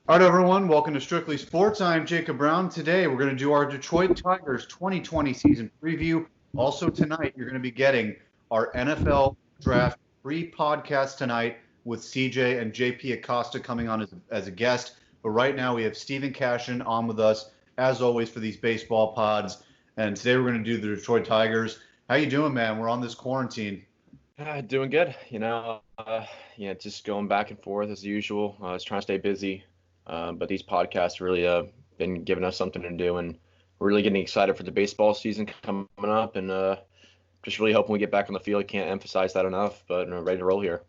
All right, everyone, welcome to Strictly Sports. I'm Jacob Brown. Today, we're going to do our Detroit Tigers 2020 season preview. Also, tonight, you're going to be getting our NFL Draft free podcast tonight with CJ and JP Acosta coming on as a guest. But right now, we have Stephen Cashin on with us, as always, for these baseball pods. And today, we're going to do the Detroit Tigers. How you doing, man? We're on this quarantine. Doing good. Just going back and forth as usual. I was trying to stay busy, but these podcasts really been giving us something to do, and we're really getting excited for the baseball season coming up, and just really hoping we get back on the field. Can't emphasize that enough, but ready to roll here.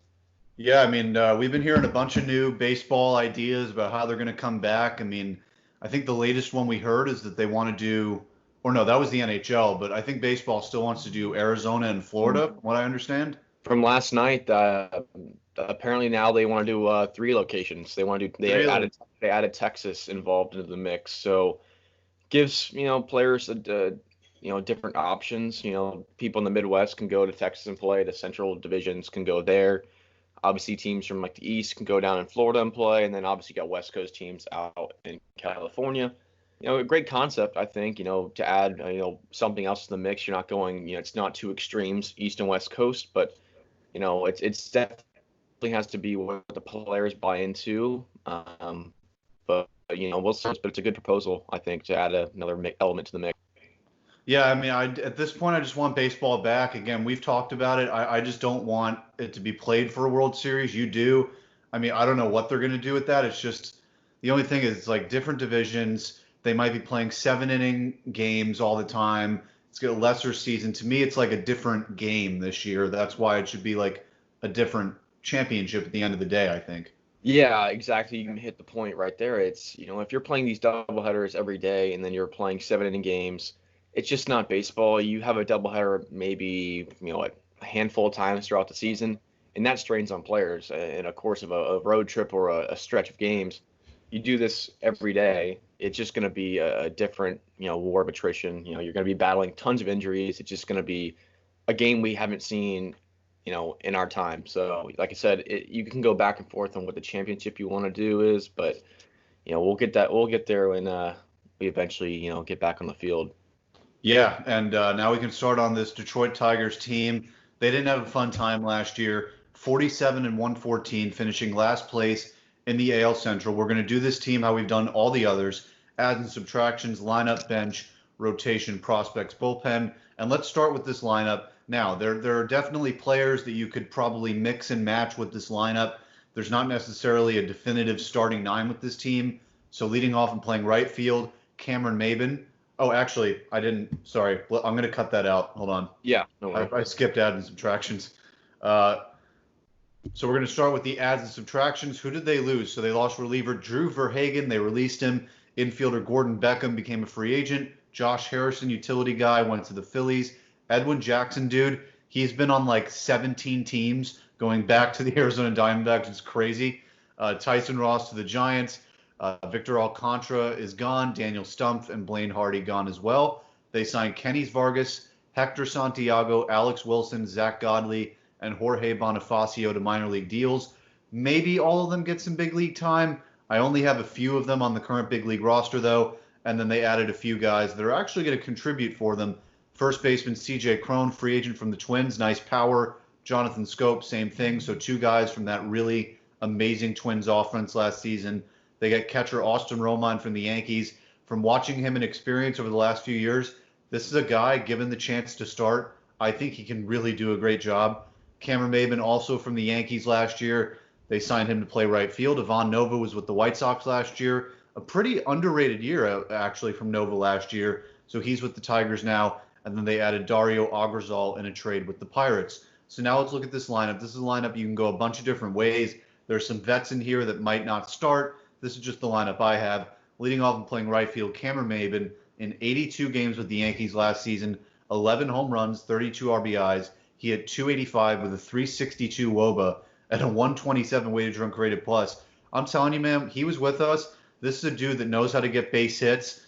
Yeah, I mean, we've been hearing a bunch of new baseball ideas about how they're going to come back. I mean, I think the latest one we heard is that they want to do, or no, that was the NHL, but I think baseball still wants to do Arizona and Florida, from what I understand. From last night, apparently now they want to do three locations. They want to do Really? they added Texas involved into the mix, so gives players different options. People in the Midwest can go to Texas and play. The Central divisions can go there. Obviously, teams from like the East can go down in Florida and play, and then obviously you got West Coast teams out in California. A great concept, I think. To add something else to the mix. You're not going. It's not two extremes, East and West Coast, but it's definitely has to be what the players buy into. But we'll see. But it's a good proposal, I think, to add another element to the mix. Yeah, I mean, at this point, I just want baseball back. Again, we've talked about it. I just don't want it to be played for a World Series. You do. I mean, I don't know what they're going to do with that. It's just the only thing is it's like different divisions. They might be playing 7 inning games all the time. It's got a lesser season. To me, it's like a different game this year. That's why it should be like a different championship at the end of the day, I think. Yeah, exactly. You hit the point right there. It's, if you're playing these doubleheaders every day and then you're playing 7 inning games, it's just not baseball. You have a doubleheader maybe, a handful of times throughout the season, and that strains on players in a course of a road trip or a stretch of games. You do this every day, it's just going to be a different, war of attrition. You're going to be battling tons of injuries. It's just going to be a game we haven't seen in our time. So, like I said, you can go back and forth on what the championship you want to do is, but we'll get there when we eventually get back on the field. Yeah, and now we can start on this Detroit Tigers team. They didn't have a fun time last year. 47 and 114, finishing last place in the AL Central. We're going to do this team how we've done all the others: adds and subtractions, lineup, bench, rotation, prospects, bullpen. And let's start with this lineup. Now, there are definitely players that you could probably mix and match with this lineup. There's not necessarily a definitive starting nine with this team. So leading off and playing right field, Cameron Maybin. Oh, actually, I didn't. Sorry, I'm going to cut that out. Hold on. Yeah, no worries. I skipped adds and subtractions. Uh, so we're going to start with the adds and subtractions. Who did they lose? So they lost reliever Drew Verhagen. They released him. Infielder Gordon Beckham became a free agent. Josh Harrison, utility guy, went to the Phillies. Edwin Jackson, dude, he's been on like 17 teams going back to the Arizona Diamondbacks. It's crazy. Tyson Ross to the Giants. Victor Alcantara is gone. Daniel Stumpf and Blaine Hardy gone as well. They signed Kenys Vargas, Hector Santiago, Alex Wilson, Zach Godley, and Jorge Bonifacio to minor league deals. Maybe all of them get some big league time. I only have a few of them on the current big league roster, though. And then they added a few guys that are actually going to contribute for them. First baseman CJ Cron, free agent from the Twins, nice power. Jonathan Scope, same thing. So two guys from that really amazing Twins offense last season. They get catcher Austin Romine from the Yankees. From watching him in experience over the last few years, this is a guy, given the chance to start, I think he can really do a great job. Cameron Maybin, also from the Yankees last year. They signed him to play right field. Ivan Nova was with the White Sox last year. A pretty underrated year, actually, from Nova last year. So he's with the Tigers now. And then they added Dario Agrazal in a trade with the Pirates. So now let's look at this lineup. This is a lineup you can go a bunch of different ways. There's some vets in here that might not start. This is just the lineup I have. Leading off and playing right field, Cameron Maybin in 82 games with the Yankees last season, 11 home runs, 32 RBIs. He had 285 with a 362 WOBA and a 127 weighted run created plus. I'm telling you, man, he was with us. This is a dude that knows how to get base hits.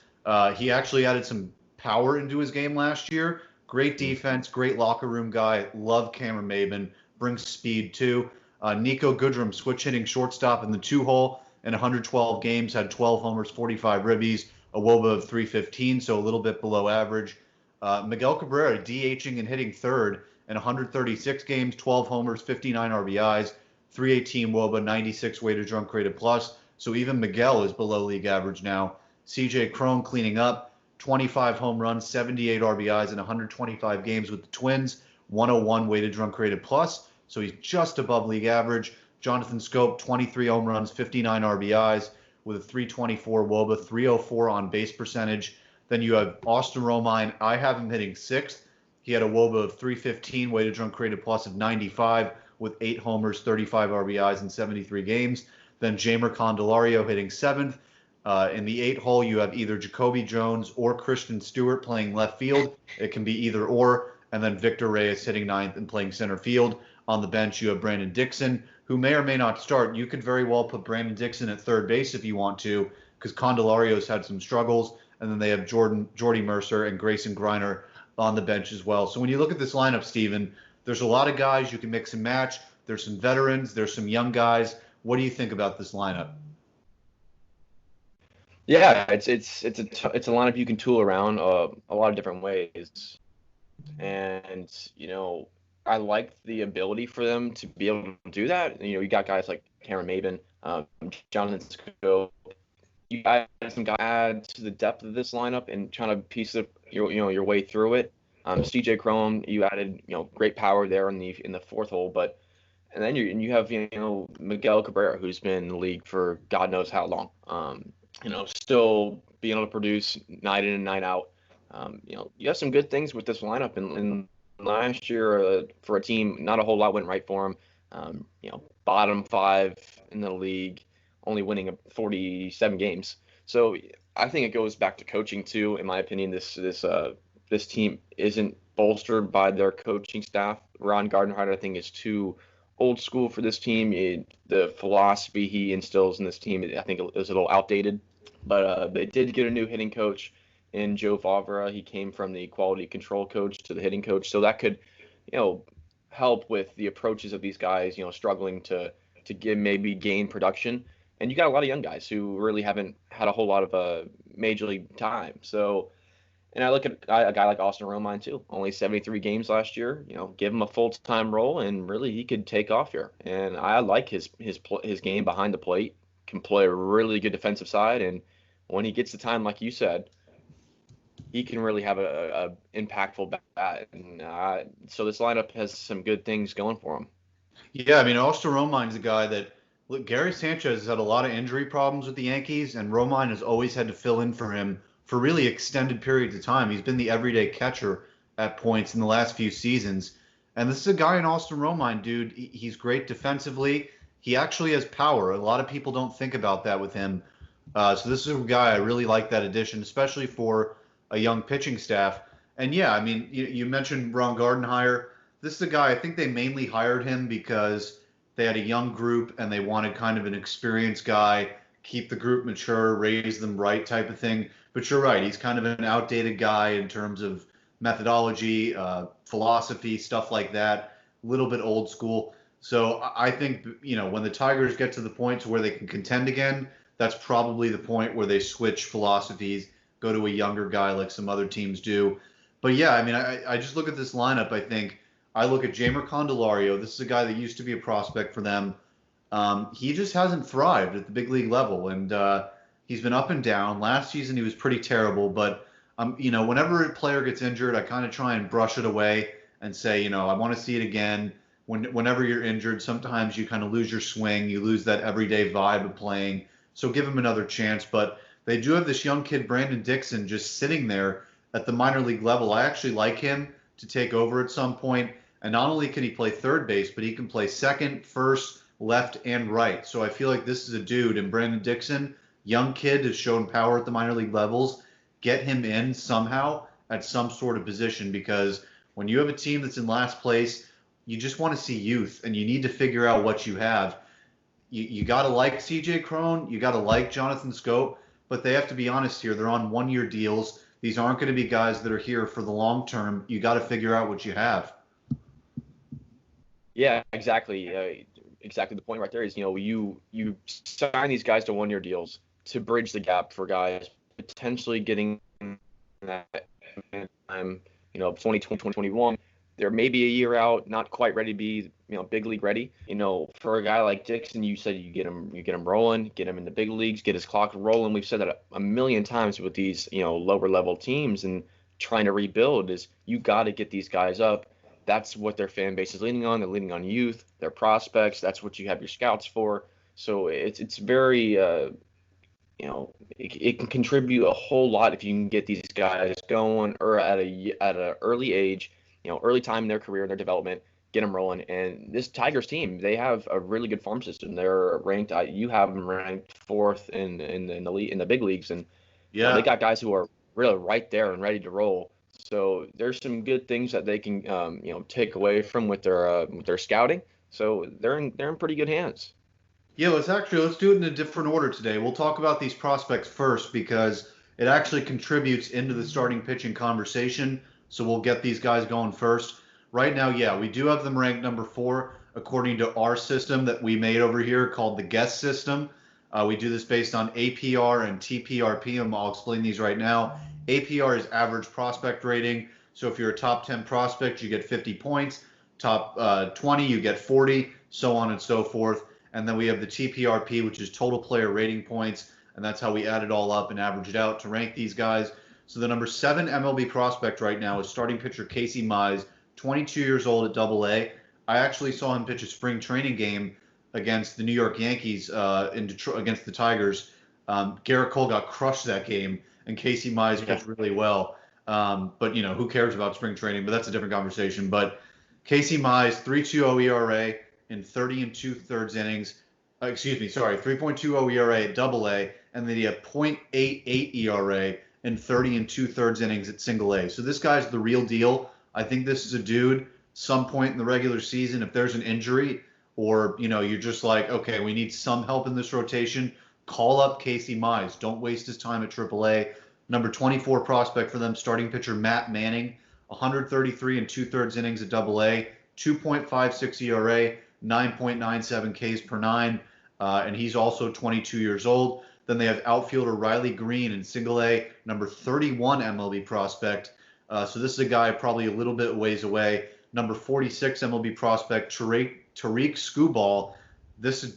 He actually added some power into his game last year. Great defense, great locker room guy. Love Cameron Maybin. Brings speed too. Nico Goodrum, switch hitting shortstop in the 2 hole. in 112 games, had 12 homers, 45 ribbies, a WOBA of 315, so a little bit below average. Miguel Cabrera DHing and hitting third in 136 games, 12 homers, 59 RBIs, 318 WOBA, 96 weighted run created plus. So even Miguel is below league average now. CJ Cron cleaning up, 25 home runs, 78 RBIs in 125 games with the Twins, 101 weighted run created plus. So he's just above league average. Jonathan Schoop, 23 home runs, 59 RBIs with a 324 WOBA, 304 on base percentage. Then you have Austin Romine. I have him hitting sixth. He had a WOBA of 315, weighted run created plus of 95 with 8 homers, 35 RBIs in 73 games. Then Jeimer Candelario hitting seventh. In the 8 hole, you have either Jacoby Jones or Christian Stewart playing left field. It can be either or. And then Victor Reyes hitting ninth and playing center field. On the bench, you have Brandon Dixon, who may or may not start. You could very well put Brandon Dixon at third base if you want to, because Candelario's had some struggles. And then they have Jordy Mercer and Grayson Greiner on the bench as well. So when you look at this lineup, Steven, there's a lot of guys you can mix and match. There's some veterans. There's some young guys. What do you think about this lineup? Yeah, it's a lineup you can tool around a lot of different ways, and I like the ability for them to be able to do that. You got guys like Cameron Maybin, Jonathan Schoop. You add some guys add to the depth of this lineup and trying to piece your way through it. CJ Cron, you added great power there in the 4th hole, and then you have Miguel Cabrera, who's been in the league for God knows how long. Still being able to produce night in and night out. You have some good things with this lineup. And last year, for a team, not a whole lot went right for him. Bottom 5 in the league, only winning 47 games. So I think it goes back to coaching too. In my opinion, this team isn't bolstered by their coaching staff. Ron Gardenhire, I think, is too old school for this team. The philosophy he instills in this team, I think, is a little outdated. But they did get a new hitting coach in Joe Favre. He came from the quality control coach to the hitting coach, so that could, help with the approaches of these guys, struggling to gain production. And you got a lot of young guys who really haven't had a whole lot of major league time. So, and I look at a guy like Austin Romine too, only 73 games last year. Give him a full-time role, and really he could take off here. And I like his game behind the plate. Can play a really good defensive side, and when he gets the time, like you said, he can really have a impactful bat. And so this lineup has some good things going for him. Yeah, I mean, Austin Romine's a guy that, look, Gary Sanchez has had a lot of injury problems with the Yankees, and Romine has always had to fill in for him for really extended periods of time. He's been the everyday catcher at points in the last few seasons. And this is a guy in Austin Romine, dude. He's great defensively. He actually has power. A lot of people don't think about that with him. So this is a guy I really like that addition, especially for a young pitching staff. And yeah, I mean, you mentioned Ron Gardenhire. This is a guy, I think they mainly hired him because they had a young group and they wanted kind of an experienced guy, keep the group mature, raise them right type of thing. But you're right, he's kind of an outdated guy in terms of methodology, philosophy, stuff like that, a little bit old school. So I think, when the Tigers get to the point to where they can contend again, that's probably the point where they switch philosophies, go to a younger guy like some other teams do. But yeah, I mean, I just look at this lineup. I look at Jeimer Candelario. This is a guy that used to be a prospect for them. He just hasn't thrived at the big league level, and he's been up and down. Last season he was pretty terrible, but whenever a player gets injured, I kind of try and brush it away and say, I want to see it again. Whenever you're injured, sometimes you kind of lose your swing, you lose that everyday vibe of playing. So give him another chance. But they do have this young kid, Brandon Dixon, just sitting there at the minor league level. I actually like him to take over at some point. And not only can he play third base, but he can play second, first, left, and right. So I feel like this is a dude. And Brandon Dixon, young kid, has shown power at the minor league levels. Get him in somehow at some sort of position, because when you have a team that's in last place, you just want to see youth, and you need to figure out what you have. You got to like CJ Cron, you got to like Jonathan Schoop, but they have to be honest here. They're on one-year deals. These aren't going to be guys that are here for the long term. You got to figure out what you have. Yeah, exactly. exactly the point right there is, you sign these guys to 1-year deals to bridge the gap for guys potentially getting that time, 2020, 2021. They're maybe a year out, not quite ready to be, big league ready. For a guy like Dixon, you said you get him rolling, get him in the big leagues, get his clock rolling. We've said that a million times with these, lower level teams and trying to rebuild is you got to get these guys up. That's what their fan base is leaning on. They're leaning on youth, their prospects. That's what you have your scouts for. So it's very it can contribute a whole lot if you can get these guys going or at an early age, early time in their career, their development, get them rolling. And this Tigers team, they have a really good farm system. They're ranked. You have them ranked fourth in the league, in the big leagues, and they got guys who are really right there and ready to roll. So there's some good things that they can take away from with their scouting. So they're in pretty good hands. Yeah, let's do it in a different order today. We'll talk about these prospects first because it actually contributes into the starting pitching conversation. So we'll get these guys going first. Right now, yeah, we do have them ranked number 4 according to our system that we made over here called the guest system. We do this based on APR and TPRP, and I'll explain these right now. APR is average prospect rating. So if you're a top 10 prospect, you get 50 points. Top 20, you get 40, so on and so forth. And then we have the TPRP, which is total player rating points, and that's how we add it all up and average it out to rank these guys. So the number 7 MLB prospect right now is starting pitcher Casey Mize, 22 years old at Double-A. I actually saw him pitch a spring training game against the New York Yankees in Detroit against the Tigers. Garrett Cole got crushed that game, and Casey Mize pitched really well. But who cares about spring training? But that's a different conversation. But Casey Mize, 3.20 ERA. In 30 2/3 innings, 3.20 ERA at Double-A, and then he had .88 ERA in 30 2/3 innings at Single-A. So this guy's the real deal. I think this is a dude. Some point in the regular season, if there's an injury, or you're just like, okay, we need some help in this rotation, call up Casey Mize. Don't waste his time at Triple-A. Number 24 prospect for them, starting pitcher Matt Manning, 133 2/3 innings at Double-A, 2.56 ERA. 9.97 Ks per 9, and he's also 22 years old. Then they have outfielder Riley Green in Single-A, number 31 MLB prospect. So this is a guy probably a little bit ways away. Number 46 MLB prospect Tariq Skubal.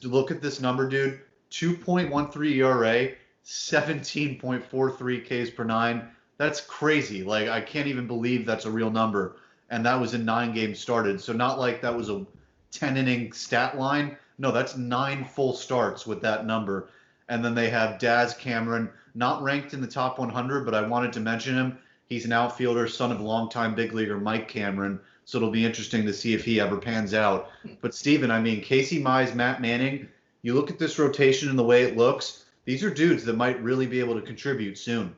Look at this number, dude. 2.13 ERA, 17.43 Ks per 9. That's crazy. Like, I can't even believe that's a real number. And that was in 9 games started. So not like that was a 10-inning stat line. No, that's 9 full starts with that number. And then they have Daz Cameron, not ranked in the top 100, but I wanted to mention him. He's an outfielder, son of longtime big leaguer Mike Cameron. So it'll be interesting to see if he ever pans out. But Steven, Casey Mize, Matt Manning, you look at this rotation and the way it looks, these are dudes that might really be able to contribute soon.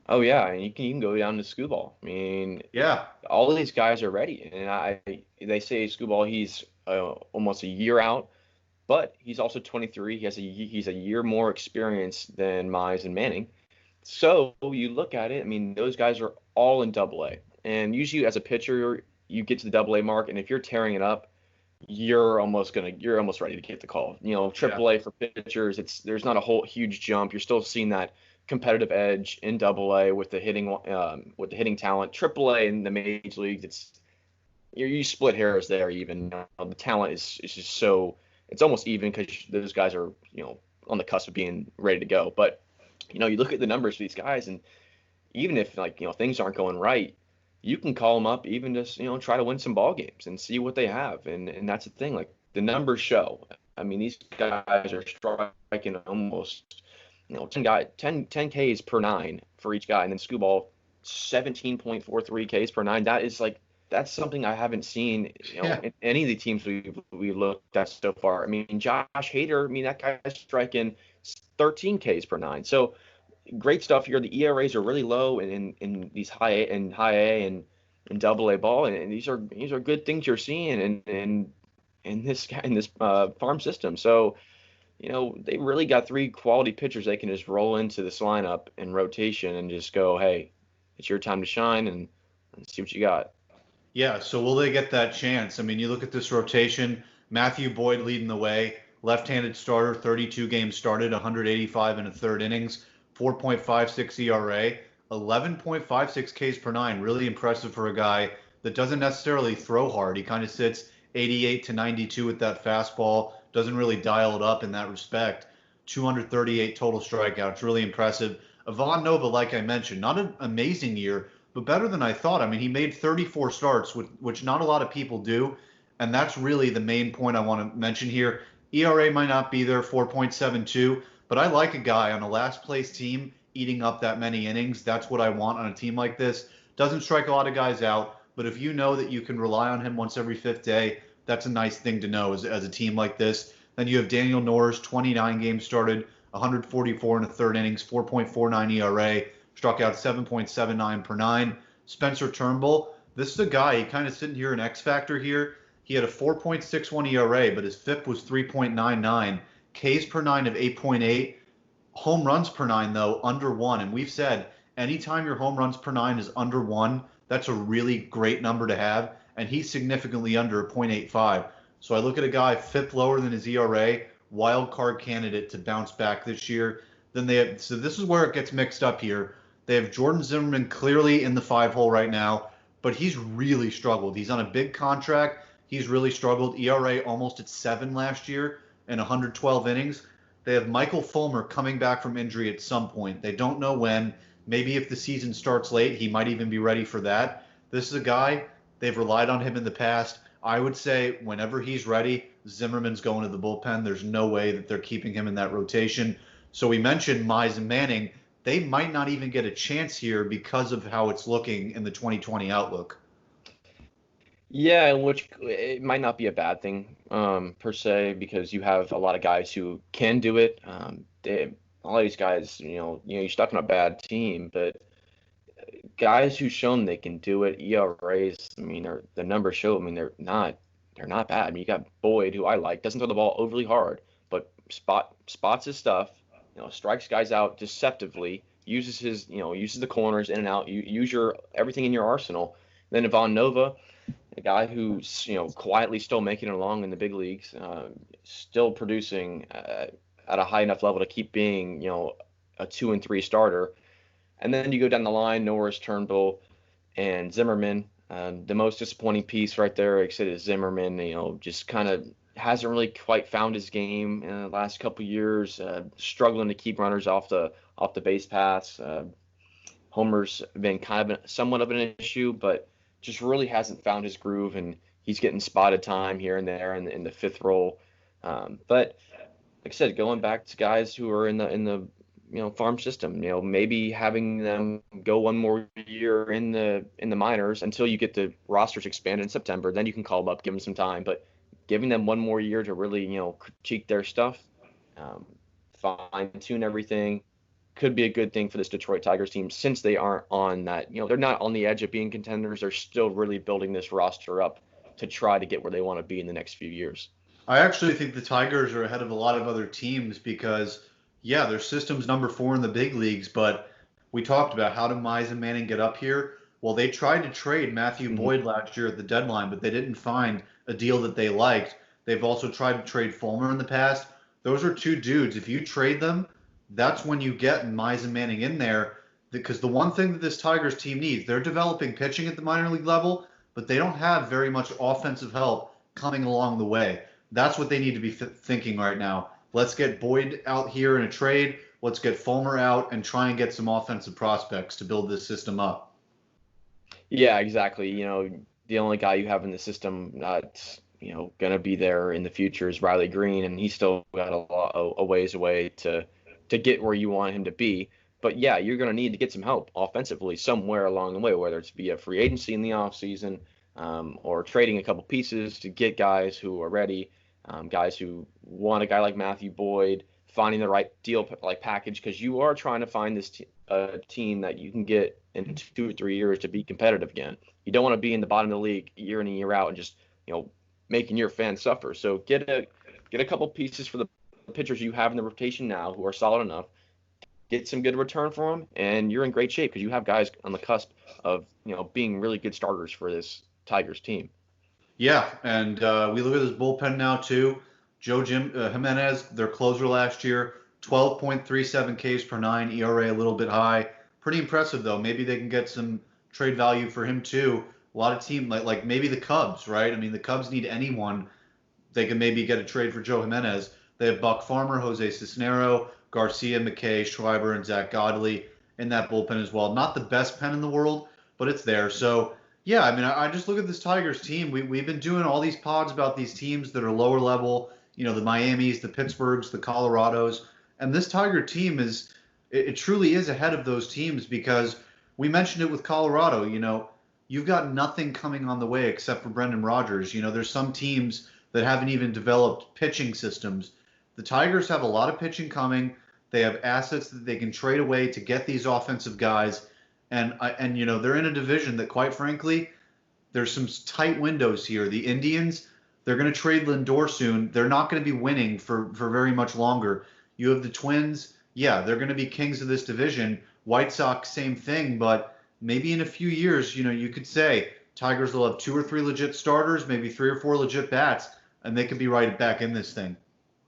Oh yeah, and you can go down to Skubal. Yeah, all of these guys are ready, and they say Skubal, he's almost a year out, but he's also 23. He's a year more experience than Mize and Manning. So you look at it. Those guys are all in Double-A, and usually as a pitcher, you get to the Double-A mark, and if you're tearing it up, you're almost ready to get the call. Triple-A for pitchers, there's not a whole huge jump. You're still seeing that competitive edge in Double-A with the hitting talent. Triple-A in the major leagues, you split hairs there. Even the talent is just so, it's almost even because those guys are on the cusp of being ready to go. But you look at the numbers for these guys, and even if things aren't going right, you can call them up, even just try to win some ball games and see what they have. And that's the thing, like the numbers show. These guys are striking almost 10 Ks per 9 for each guy, and then Skubal 17.43 Ks per 9. That's something I haven't seen in any of the teams we looked at so far. Josh Hader, that guy's striking 13 Ks per 9. So great stuff here. The ERAs are really low in these high A and Double-A ball, and these are good things you're seeing in this farm system. So they really got 3 quality pitchers they can just roll into this lineup in rotation and just go, hey, it's your time to shine and see what you got. Yeah, so will they get that chance? You look at this rotation. Matthew Boyd leading the way, left-handed starter, 32 games started, 185 in a third innings, 4.56 ERA, 11.56 Ks per nine. Really impressive for a guy that doesn't necessarily throw hard. He kind of sits 88 to 92 with that fastball, doesn't really dial it up in that respect. 238 total strikeouts, really impressive. Ivan Nova, like I mentioned, not an amazing year, but better than I thought. I mean, he made 34 starts, which not a lot of people do, and that's really the main point I want to mention here. ERA might not be there, 4.72, but I like a guy on a last place team eating up that many innings. That's what I want on a team like this. Doesn't strike a lot of guys out, but if you know that you can rely on him once every fifth day, that's a nice thing to know as a team like this. Then you have Daniel Norris, 29 games started, 144 in the third innings, 4.49 ERA, struck out 7.79 per nine. Spencer Turnbull, this is a guy, he kind of sitting here in X Factor here. He had a 4.61 ERA, but his FIP was 3.99, Ks per nine of 8.8, home runs per nine, though, under one. And we've said anytime your home runs per nine is under one, that's a really great number to have. And he's significantly under 0.85. So I look at a guy FIP lower than his ERA, wild card candidate to bounce back this year. Then they have, so this is where it gets mixed up here. They have Jordan Zimmermann clearly in the 5-hole right now, but he's really struggled. He's on a big contract. He's really struggled. ERA almost at 7 last year in 112 innings. They have Michael Fulmer coming back from injury at some point. They don't know when. Maybe if the season starts late, he might even be ready for that. This is a guy, they've relied on him in the past. I would say whenever he's ready, Zimmerman's going to the bullpen. There's no way that they're keeping him in that rotation. So we mentioned Mize and Manning. They might not even get a chance here because of how it's looking in the 2020 outlook. Yeah, which it might not be a bad thing per se, because you have a lot of guys who can do it. All these guys, you're stuck on a bad team, but guys who've shown they can do it, ERAs, I mean, the numbers show. I mean, they're not bad. I mean, you got Boyd, who I like, doesn't throw the ball overly hard, but spots his stuff, strikes guys out deceptively, uses the corners in and out. You use everything in your arsenal. Then Ivan Nova, a guy who's quietly still making it along in the big leagues, still producing at a high enough level to keep being a 2 and 3 starter. And then you go down the line, Norris, Turnbull, and Zimmermann. The most disappointing piece right there, like I said, is Zimmermann. Just kind of hasn't really quite found his game in the last couple of years. Struggling to keep runners off the base paths. Homer's been kind of somewhat of an issue, but just really hasn't found his groove, and he's getting spotted time here and there in the fifth role. But like I said, going back to guys who are in the farm system, maybe having them go one more year in the minors until you get the rosters expanded in September, then you can call them up, give them some time. But giving them one more year to really critique their stuff, fine tune everything, could be a good thing for this Detroit Tigers team, since they aren't on that, they're not on the edge of being contenders. They're still really building this roster up to try to get where they want to be in the next few years. I actually think the Tigers are ahead of a lot of other teams because, yeah, their system's number 4 in the big leagues, but we talked about how did Mize and Manning get up here? Well, they tried to trade Matthew Boyd last year at the deadline, but they didn't find a deal that they liked. They've also tried to trade Fulmer in the past. Those are two dudes. If you trade them, that's when you get Mize and Manning in there, because the one thing that this Tigers team needs, they're developing pitching at the minor league level, but they don't have very much offensive help coming along the way. That's what they need to be thinking right now. Let's get Boyd out here in a trade. Let's get Fulmer out and try and get some offensive prospects to build this system up. Yeah, exactly. The only guy you have in the system that's going to be there in the future is Riley Green, and he's still got a ways away to get where you want him to be. But yeah, you're going to need to get some help offensively somewhere along the way, whether it's via free agency in the offseason, or trading a couple pieces to get guys who are ready, guys who want a guy like Matthew Boyd, finding the right deal like package, because you are trying to find this team that you can get in 2 or 3 years to be competitive again. You don't want to be in the bottom of the league year in and year out and just making your fans suffer. So get a couple pieces for the pitchers you have in the rotation now who are solid enough, get some good return for them, and you're in great shape, because you have guys on the cusp of being really good starters for this Tigers team. Yeah, and we look at this bullpen now too. Jimenez, their closer last year, 12.37 Ks per nine, ERA a little bit high. Pretty impressive though. Maybe they can get some trade value for him too. A lot of team like maybe the Cubs, right? I mean, the Cubs need anyone. They can maybe get a trade for Joe Jimenez. They have Buck Farmer, Jose Cisnero, Garcia, McKay, Schreiber, and Zach Godley in that bullpen as well. Not the best pen in the world, but it's there. So yeah, I mean, I just look at this Tigers team. We've been doing all these pods about these teams that are lower level, the Miamis, the Pittsburghs, the Colorados, and this Tiger team it truly is ahead of those teams because we mentioned it with Colorado. You've got nothing coming on the way except for Brendan Rodgers. There's some teams that haven't even developed pitching systems. The Tigers have a lot of pitching coming. They have assets that they can trade away to get these offensive guys, and they're in a division that, quite frankly, there's some tight windows here. The Indians, they're going to trade Lindor soon. They're not going to be winning for very much longer. You have the Twins. Yeah, they're going to be kings of this division. White Sox, same thing, but maybe in a few years, you could say Tigers will have 2 or 3 legit starters, maybe 3 or 4 legit bats, and they could be right back in this thing.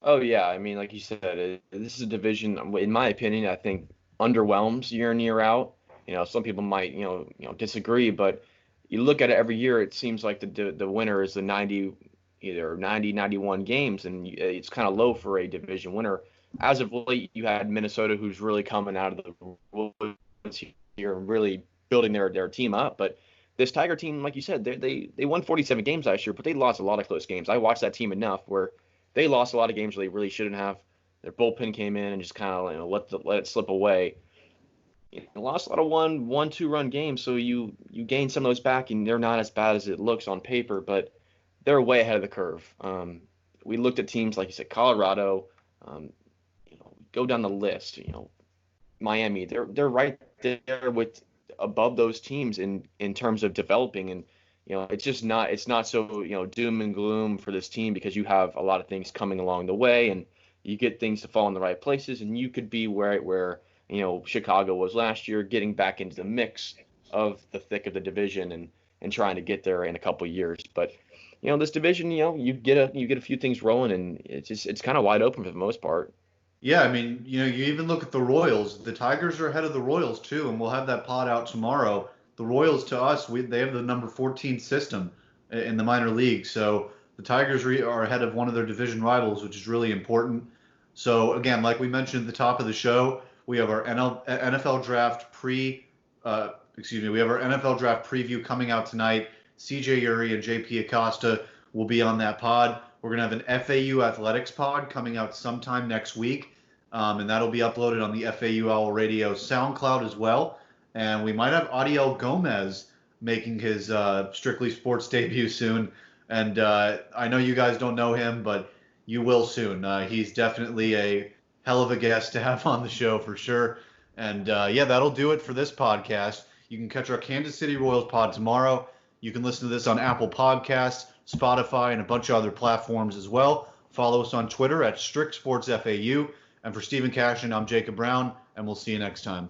Oh yeah, I mean, like you said, this is a division, in my opinion, I think underwhelms year in year out. Some people might disagree, but you look at it every year, it seems like the winner is the 90, either 90, 91 games, and it's kind of low for a division winner. As of late, you had Minnesota, who's really coming out of the woods here and really building their team up. But this Tiger team, like you said, they won 47 games last year, but they lost a lot of close games. I watched that team enough where they lost a lot of games where they really shouldn't have. Their bullpen came in and just kind of let it slip away. Lost a lot of 1-2 run games, so you gain some of those back, and they're not as bad as it looks on paper, but they're way ahead of the curve. We looked at teams like you said, Colorado. Go down the list. Miami. They're right there with above those teams in terms of developing, and it's not so doom and gloom for this team because you have a lot of things coming along the way, and you get things to fall in the right places, and you could be where Chicago was last year, getting back into the mix of the thick of the division and trying to get there in a couple of years. But this division, you get a few things rolling, and it's kind of wide open for the most part. Yeah, I mean, you even look at the Royals. The Tigers are ahead of the Royals too, and we'll have that pod out tomorrow. The Royals, to us, they have the number 14 system in the minor league, so the Tigers are ahead of one of their division rivals, which is really important. So again, like we mentioned at the top of the show, we have our NFL draft we have our NFL draft preview coming out tonight. CJ Uri and JP Acosta will be on that pod. We're going to have an FAU athletics pod coming out sometime next week, and that'll be uploaded on the FAU Owl Radio SoundCloud as well. And we might have Adiel Gomez making his Strictly Sports debut soon. And I know you guys don't know him, but you will soon. He's definitely a hell of a guest to have on the show for sure. And yeah, that'll do it for this podcast. You can catch our Kansas City Royals pod tomorrow. You can listen to this on Apple Podcasts, Spotify, and a bunch of other platforms as well. Follow us on Twitter at Strict Sports FAU. And for Stephen Cashin, I'm Jacob Brown, and we'll see you next time.